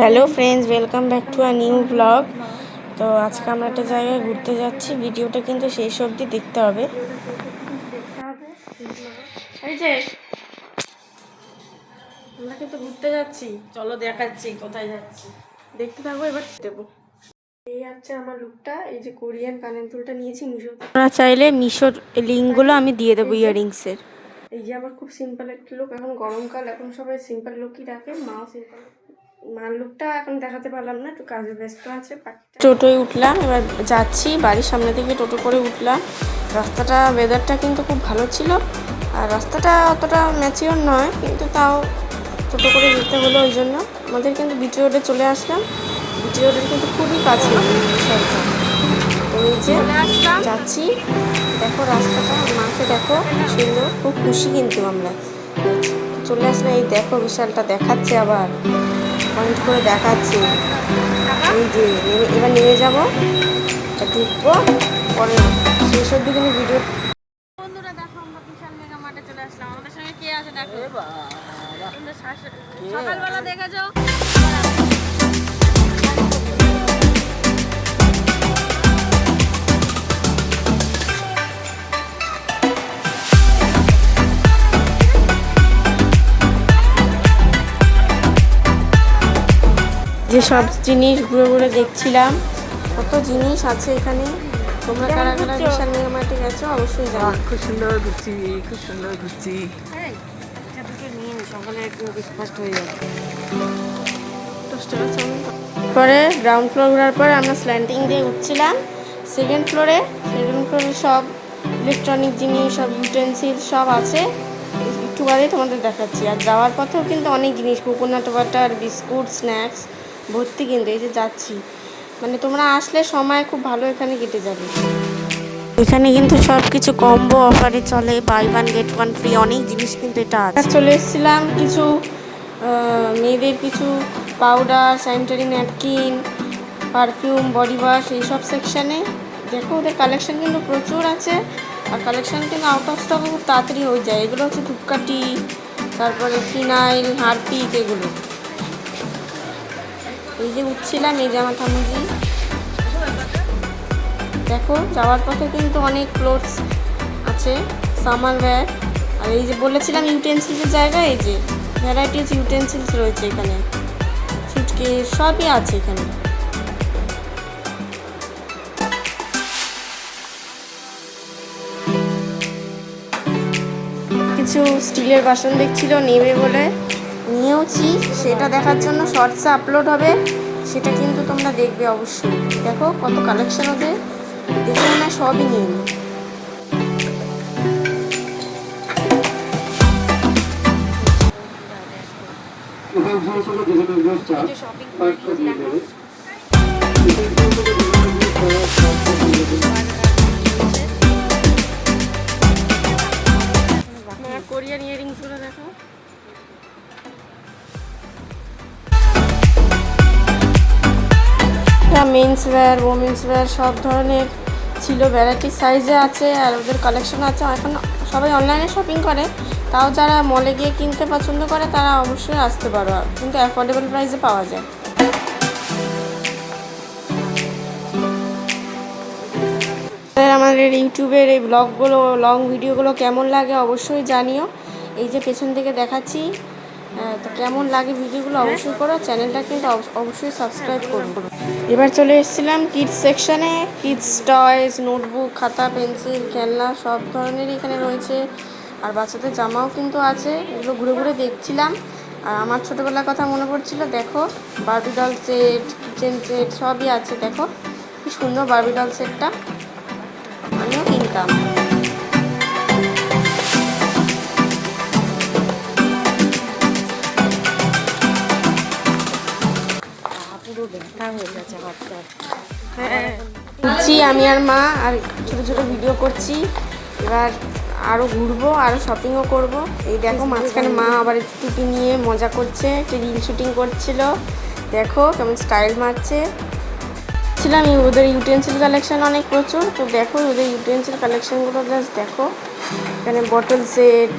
Hello friends, welcome back to a new blog. তো আজকে আমরা একটা জায়গায় ঘুরতে যাচ্ছি। ভিডিওটা কিন্তু শেষ অবধি দেখতে হবে। এই যে আমরা কিন্তু ঘুরতে যাচ্ছি, চলো দেখাচ্ছি কোথায় যাচ্ছি, দেখতে থাকবো। এবার দেবো। এই হচ্ছে আমার লুকটা। এই যে কোরিয়ান কানের দুলটা নিয়েছি মিশো। আপনারা চাইলে মিশোর লিঙ্কগুলো আমি দিয়ে দেবো ইয়াররিংসের। এই যে আমার খুব সিম্পল একটা লুক। এখন গরমকাল, এখন সবাই সিম্পল লুকই রাখে, মাও সিম্পল। মার লুকটা এখন দেখাতে পারলাম না, একটু কাজে ব্যস্ত আছে। টোটোয় উঠলাম, এবার যাচ্ছি বাড়ির সামনে থেকে টোটো করে উঠলাম। রাস্তাটা, ওয়েদারটা কিন্তু খুব ভালো ছিল, আর রাস্তাটা অতটা ম্যাচিওর নয়, কিন্তু তাও টোটো করে যেতে হলো। ওই জন্য আমাদের কিন্তু বিটি রোডে চলে আসলাম। বিটি রোডের কিন্তু খুবই কাছে সরকার। এই যে যাচ্ছি, দেখো রাস্তাটা, মাকে দেখো সুন্দর, খুব খুশি কিন্তু আমরা চলে আসলাম। এই দেখো বিশালটা দেখাচ্ছে, আবার পয়েন্ট করে দেখাচ্ছে। এই যে এবার নেমে যাবো, ঢুকবো, পরে শেষ অব্দি কিন্তু ভিডিও। বন্ধুরা দেখো, আমরা বিশাল মেগা মাঠে চলে আসলাম। আমাদের সঙ্গে কে আছে দেখো, সকালবেলা দেখে যাও। যে সব জিনিস ঘুরে ঘুরে দেখছিলাম, কত জিনিস আছে এখানে। তোমরা কারা কারা বিশাল মেগা মার্টে গেছো অবশ্যই জানো। খুব সুন্দর ঘুরছি, খুব সুন্দর ঘুরছি। সকালে ব্রেকফাস্ট হয়ে যাবে। পরে গ্রাউন্ড ফ্লোর ঘোরার পর আমরা স্ল্যান্টিং দিয়ে উঠছিলাম সেকেন্ড ফ্লোরে। সেকেন্ড ফ্লোরে সব ইলেকট্রনিক জিনিস, সব ইউটেন্সিল সব আছে। একটু বাদে তোমাদের দেখাচ্ছি। আর যাওয়ার পথেও কিন্তু অনেক জিনিস, কোকোনাট ওয়াটার, বিস্কুট, স্ন্যাক্স ভর্তি কিন্তু। এই যে যাচ্ছি, মানে তোমরা আসলে সময় খুব ভালো এখানে কেটে যাবে। এখানে কিন্তু সব কিছু কম্বো অফারে চলে, buy one get one free, অনেক জিনিস কিন্তু এটা আছে। চলে এসেছিলাম কিছু মেয়েদের কিছু powder, sanitary napkin, perfume, body wash, এইসব সেকশানে। দেখো ওদের কালেকশান কিন্তু প্রচুর আছে, আর কালেকশান কিন্তু আউট অফ স্টক খুব তাড়াতাড়ি হয়ে যায়। এগুলো হচ্ছে ধূপকাঠি, তারপরে ফিনাইল, হারপিক, এগুলো। এই যে উঠছিলাম, এই যে আমার ঠাকুরজি। দেখো যাওয়ার পথে কিন্তু অনেক ক্লোথস আছে, সামার ওয়্যার। আর এই যে বলেছিলাম ইউটেন্সিলসের জায়গা, এই যে ভ্যারাইটিস ইউটেন্সিলস রয়েছে এখানে, সুটকেস সবই আছে এখানে। কিছু স্টিলের বাসন দেখছিল, নেবে বলে নিয়েওছি। সেটা দেখার জন্য শর্টসে আপলোড হবে, সেটা কিন্তু তোমরা দেখবে অবশ্যই। দেখো কত কালেকশন ওদের, দেখে না সবই নিয়ে নিই। কোরিয়ান ইয়ারিংসগুলো দেখো। মেন্স ওয়্যার, ওমেন্স ওয়্যার সব ধরনের ছিল, ভ্যারাইটি সাইজে আছে, আর ওদের কালেকশন আছে। এখন সবাই অনলাইনে শপিং করে, তাও যারা মলে গিয়ে কিনতে পছন্দ করে তারা অবশ্যই আসতে পারো, কিন্তু অ্যাফোর্ডেবল প্রাইসে পাওয়া যায়। আমাদের ইউটিউবের এই ব্লগগুলো, লং ভিডিওগুলো কেমন লাগে অবশ্যই জানিও। এই যে পেছন থেকে দেখাচ্ছি, তো কেমন লাগে ভিডিওগুলো অবশ্যই করো। চ্যানেলটা কিন্তু অবশ্যই সাবস্ক্রাইব করবো। এবার চলে এসেছিলাম কিডস সেকশানে। কিডস টয়েস, নোটবুক, খাতা, পেন্সিল, খেলনা সব ধরনেরই এখানে রয়েছে, আর বাচ্চাদের জামাও কিন্তু আছে। এগুলো ঘুরে ঘুরে দেখছিলাম, আর আমার ছোটোবেলার কথা মনে পড়ছিল। দেখো Barbie doll set, kitchen set সবই আছে। দেখো কি সুন্দর বার্বি ডল সেটটা, আমিও কিনতাম। ঘুরছি আমি আর মা, আর ছোটো ছোটো ভিডিও করছি। এবার আরও ঘুরবো, আরও শপিংও করব। এই দেখো মাঝখানে মা আবার টুপি নিয়ে মজা করছে, একটা রিল শুটিং করছিল। দেখো কেমন স্টাইল মারছে। ছিলাম ওদের ইউটেন্সিল কালেকশান অনেক প্রচুর, তো দেখো ওদের ইউটেন্সিল কালেকশানগুলো জাস্ট দেখো। এখানে বটল সেট,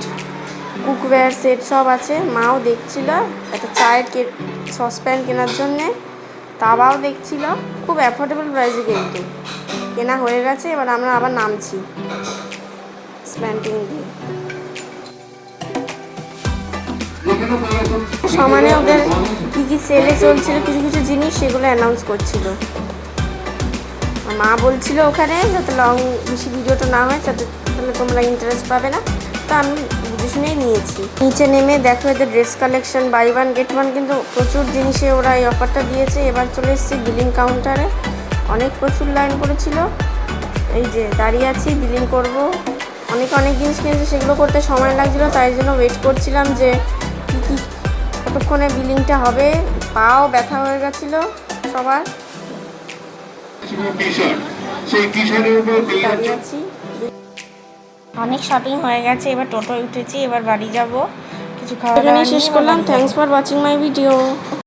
কুকওয়্যার সেট সব আছে। মাও দেখছিল, একটা চায়ের সসপ্যান কেনার জন্যে। তাওয়াও দেখছিল, খুব অ্যাফোর্ডেবল প্রাইসে কিন্তু কেনা হয়ে গেছে। এবার আমরা আবার নামছি স্প্যান্টিং দিয়ে। সমানে ওদের কী কী সেলে চলছিল কিছু কিছু জিনিস, সেগুলো অ্যানাউন্স করছিল। মা বলছিল ওখানে যাতে বেশি ভিডিওটা না হয়, যাতে তাহলে তোমরা ইন্টারেস্ট পাবে না। তো আমি বুঝে শুনেই নিয়েছি। নিচে নেমে দেখো এদের dress collection, buy one get one, কিন্তু প্রচুর জিনিসে ওরা এই অফারটা দিয়েছে। এবার চলে এসেছি বিলিং কাউন্টারে, অনেক প্রচুর লাইন পড়েছিল। এই যে দাঁড়িয়ে আছি, বিলিং করব। অনেক জিনিস কিনেছে, সেগুলো করতে সময় লাগছিলো, তাই জন্য ওয়েট করছিলাম যে কী কতক্ষণে বিলিংটা হবে। পাও ব্যথা হয়ে গেছিলো সবার। দাঁড়িয়ে আছি, অনেক শপিং হয়ে গেছে। এবার টোটোয় উঠেছি, এবার বাড়ি যাব। কিছু খাওয়া দাওয়া শেষ করলাম। Thanks for watching my video.